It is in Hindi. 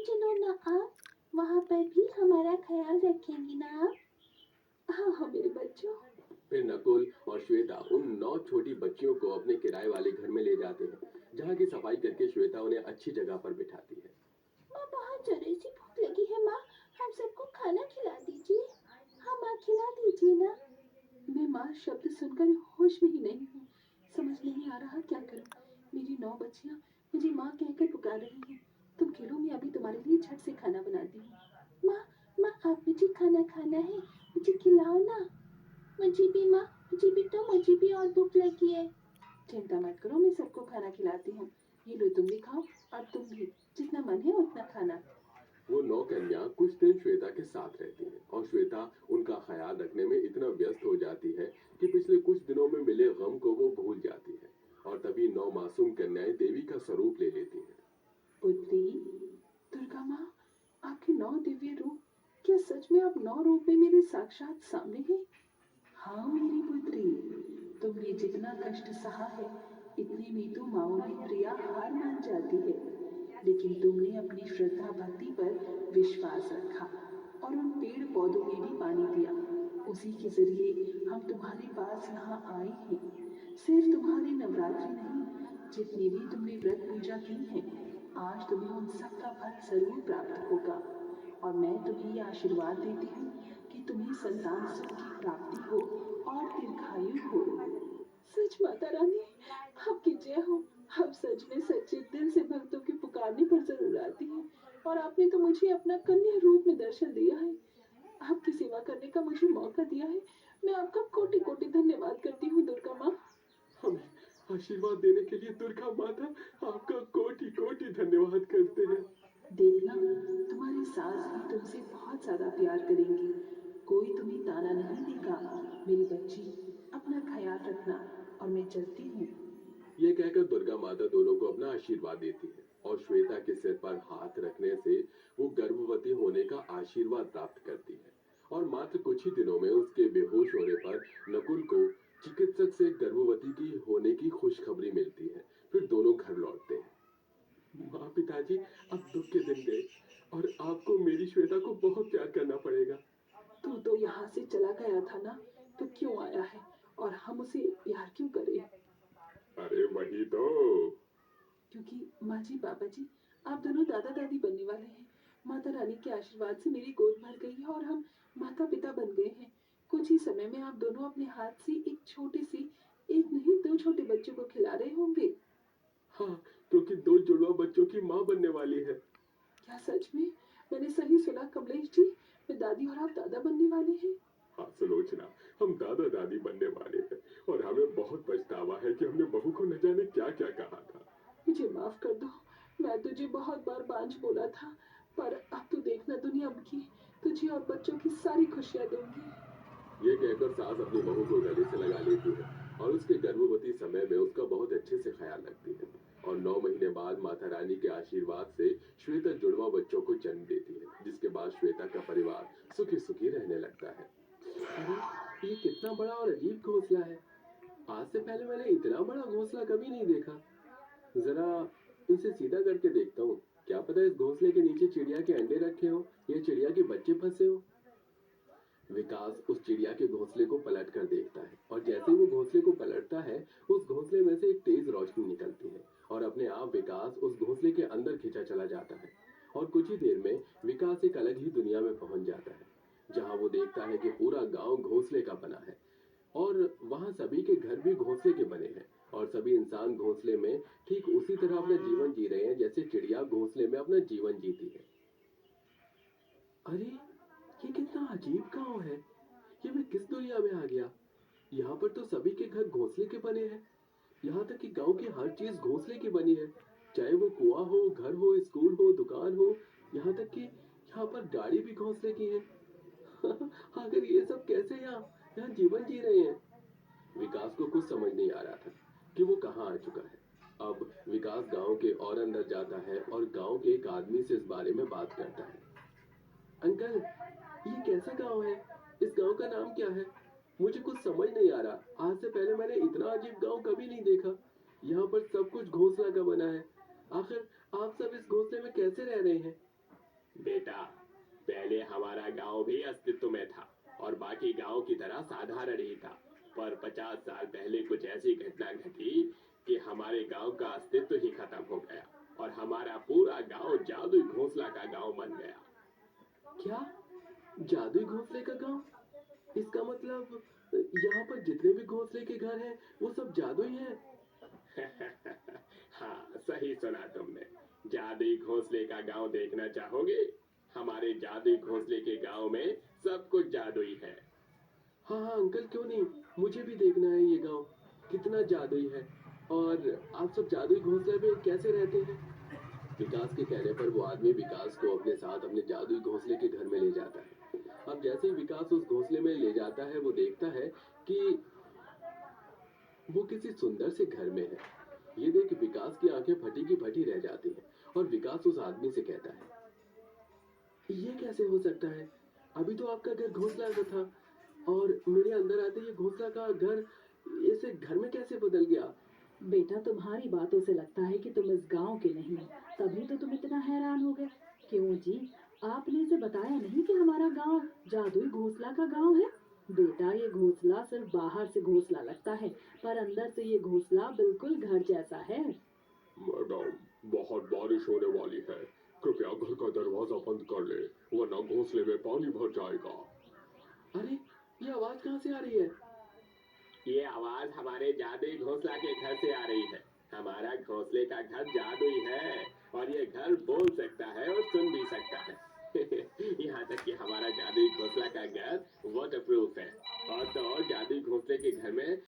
चलो ना आप, वहाँ पर भी हमारा ख्याल रखेंगी ना आप? हाँ हाँ मेरे बच्चों। फिर नकुल और श्वेता उन 9 छोटी बच्चियों को अपने किराए वाले घर में ले जाते हैं, जहाँ की सफाई करके श्वेता उन्हें अच्छी जगह पर बिठाती है। माँ बहुत जोरों से भूख लगी है माँ, हम सबको खाना खिला दीजिए। हाँ माँ खिला दीजिए ना। मैं माँ शब्द सुनकर होश में ही नहीं हूँ। समझ नहीं आ रहा क्या करूँ। मेरी 9 बच्चियाँ मुझे माँ कहकर पुकार रही हैं। तुम खेलो, मैं अभी तुम्हारे लिए झट से खाना बनाती हूँ। माँ, माँ आप मुझे खाना खाना है, मुझे खिलाओ ना। मुझे भी माँ, मुझे भी और भूख लगी है। चिंता मत करो, मैं सबको खाना खिलाती हूँ। ये लो तुम भी खाओ, और तुम भी, जितना मन है उतना खाना। वो 9 कन्या कुछ दिन श्वेता के साथ रहती हैं और श्वेता उनका ख्याल रखने में इतना व्यस्त हो जाती है कि पिछले कुछ दिनों में मिले गम को वो भूल जाती है। और तभी 9 मासूम कन्याएं देवी का स्वरूप ले लेती हैं। पुत्री, दुर्गा माँ, आपके 9 दिव्य रूप, क्या सच में आप 9 रूप में मेरे साक्षात सामने हैं? हाँ मेरी पुत्री, तुमने जितना कष्ट सहा है, इतने में तो माओ भी प्रिया हार मान जाती है। लेकिन तुमने अपनी श्रद्धा भक्ति पर विश्वास रखा और उन पेड़ पौधों में भी पानी दिया। उसी के जरिए हम तुम्हारे पास यहाँ आए हैं। सिर्फ तुम्हारे नवरात्रि नहीं, जितनी भी तुमने व्रत पूजा की है, आज तुम्हें उन सब का फल जरूर प्राप्त होगा। और मैं तुम्हें ये आशीर्वाद देती हूँ कि तुम्हें संतान सुख की प्राप्ति हो और दीर्घायु हो। सच माता रानी, आपकी जय हो। आप सच में सच्चे दिल से भक्तों के पुकारने पर जरूर आती हैं, और आपने तो मुझे अपना कन्या रूप में दर्शन दिया है। आपकी सेवा करने का मुझे मौका दिया है। मैं आपका कोटि कोटि धन्यवाद करती हूँ दुर्गा माँ। हमें आशीर्वाद देने के लिए दुर्गा माता आपका कोटि कोटि धन्यवाद करते हैं। देखना, तुम्हारी सास भी तुमसे बहुत ज्यादा प्यार करेंगी। कोई तुम्हें ताना नहीं देगा। मेरी बच्ची, अपना ख्याल रखना, और मैं चलती हूँ। ये कहकर दुर्गा माता दोनों को अपना आशीर्वाद देती है और श्वेता के सिर पर हाथ रखने से वो गर्भवती होने का आशीर्वाद प्राप्त करती है। और मात्र कुछ ही दिनों में उसके बेहोश होने पर नकुल को चिकित्सक से गर्भवती की होने की खुशखबरी मिलती है। फिर दोनों घर लौटते हैं। माँ पिताजी, अब दुख के दिन गए और आपको मेरी श्वेता को बहुत प्यार करना पड़ेगा। तू तो यहाँ से चला गया था ना, तो क्यों आया है, और हम उसे प्यार क्यों करें? अरे वही तो। क्योंकि माँ जी, पापा जी, आप दोनों दादा दादी बनने वाले हैं। माता रानी के आशीर्वाद से मेरी गोद भर गई है और हम माता पिता बन गए हैं। कुछ ही समय में आप दोनों अपने हाथ से एक छोटी सी, एक नहीं 2 छोटे बच्चों को खिला रहे होंगे। हाँ, क्योंकि 2 जुड़वा बच्चों की माँ बनने वाली है। क्या सच में? मैंने सही सुना कमलेश जी, मैं दादी और आप दादा बनने वाले हैं। हाँ सुलोचना, हम दादा दादी बनने वाले हैं और हमें बहुत पछतावा है कि हमने बहू को न जाने क्या क्या कहा था। मुझे माफ कर दो, मैं तुझे बहुत बार बांझ बोला था, पर अब तो देखना दुनिया की तुझे और बच्चों की सारी खुशियाँ दूंगी। ये कहकर सास अपनी बहू को गले से लगा लेती है और उसके गर्भवती समय में उसका बहुत अच्छे से ख्याल रखती है। और 9 महीने बाद माता रानी के आशीर्वाद से श्वेता जुड़वा बच्चों को जन्म देती है, जिसके बाद श्वेता का परिवार सुखी सुखी रहने लगता है। अरे, ये कितना बड़ा और अजीब घोंसला है। आज से पहले मैंने इतना बड़ा घोंसला कभी नहीं देखा। जरा इसे सीधा करके देखता हूँ। क्या पता इस घोंसले के नीचे चिड़िया के अंडे रखे हो या चिड़िया के बच्चे फंसे हो। विकास उस चिड़िया के घोंसले को पलट कर देखता है और जैसे ही वो घोंसले को पलटता है, उस घोंसले में से एक तेज रोशनी निकलती है और अपने आप विकास उस घोंसले के अंदर खींचा चला जाता है। और कुछ ही देर में विकास एक अलग ही दुनिया में पहुंच जाता है, जहां वो देखता है कि पूरा गांव घोंसले का बना है और वहां सभी के घर भी घोंसले के बने हैं और सभी इंसान घोंसले में ठीक उसी तरह अपना जीवन जी रहे हैं जैसे चिड़िया घोंसले में अपना जीवन जीती है। अरे, ये कितना अजीब गांव है। ये मैं किस दुनिया में आ गया। यहाँ पर तो सभी के घर घोंसले के बने हैं। यहाँ तक कि गांव की हर चीज घोंसले की बनी है, चाहे वो कुआं हो, घर हो, स्कूल हो, दुकान हो। यहाँ तक कि यहाँ पर गाड़ी भी घोंसले की है। आखिर ये सब कैसे यहाँ यहाँ जीवन जी रहे हैं। विकास को कुछ समझ नहीं आ रहा था कि वो कहाँ आ चुका है। अब विकास गांव के और अंदर जाता है और गांव के एक आदमी से इस बारे में बात करता है। अंकल, ये कैसा गांव है? इस गांव का नाम क्या है? मुझे कुछ समझ नहीं आ रहा। आज से पहले मैंने इतना अजीब गांव कभी नहीं देखा। यहाँ पर सब कुछ घोंसला का बना है। आखिर आप सब इस घोंसले में कैसे रह रहे हैं? बेटा, पहले हमारा गांव भी अस्तित्व में था और बाकी गांव की तरह साधारण ही था। पर 50 साल पहले कुछ ऐसी घटना घटी कि हमारे गांव का अस्तित्व ही खत्म हो गया और हमारा पूरा गांव जादुई घोंसला का गांव बन गया। क्या? जादुई घोंसले का गांव? इसका मतलब यहाँ पर जितने भी घोंसले के घर हैं वो सब जादुई हैं। हाँ, सही सुना तुमने। जादुई घोंसले का गांव देखना चाहोगे? हमारे जादुई घोंसले के गांव में सब कुछ जादुई है। हाँ हाँ अंकल, क्यों नहीं, मुझे भी देखना है ये गांव कितना जादुई है। और आप सब जादुई घोंसले में कैसे रहते हैं? विकास के कहने पर वो आदमी विकास को अपने साथ अपने जादुई घोंसले के घर में ले जाता है। अब जैसे ही विकास उस घोंसले में ले जाता है वो देखता है कि वो किसी सुंदर से घर में है। ये देख विकास की आंखें फटी की फटी रह जाती हैं और विकास उस आदमी से कहता है, ये कैसे हो सकता है? अभी तो आपका घर घोंसला का था और मेरे अंदर आते ये घोंसला का घर इसे घर में कैसे बदल गया? बेटा, तुम्हारी बातों से लगता है कि तुम इस गांव के नहीं हो, तभी तो तुम इतना हैरान हो गए। क्यों जी, आपने इसे बताया नहीं कि हमारा गांव जादुई घोंसला का गांव है? बेटा, ये घोंसला सिर्फ बाहर से घोंसला लगता है, पर अंदर से ये घोंसला बिल्कुल घर जैसा है। मैडम, बहुत बारिश होने वाली है, कृपया घर का दरवाजा बंद कर ले, वरना घोंसले में पानी भर जाएगा। अरे, ये आवाज कहाँ से आ रही है? ये आवाज हमारे जादुई घोंसला के घर से आ रही है। हमारा घोंसले का घर जादुई है और ये घर बोल सकता है और सुन भी सकता है। यहाँ तक कि हमारा जादुई घोंसला का घर वाटरप्रूफ है। और तो और जादुई घोंसले के घर में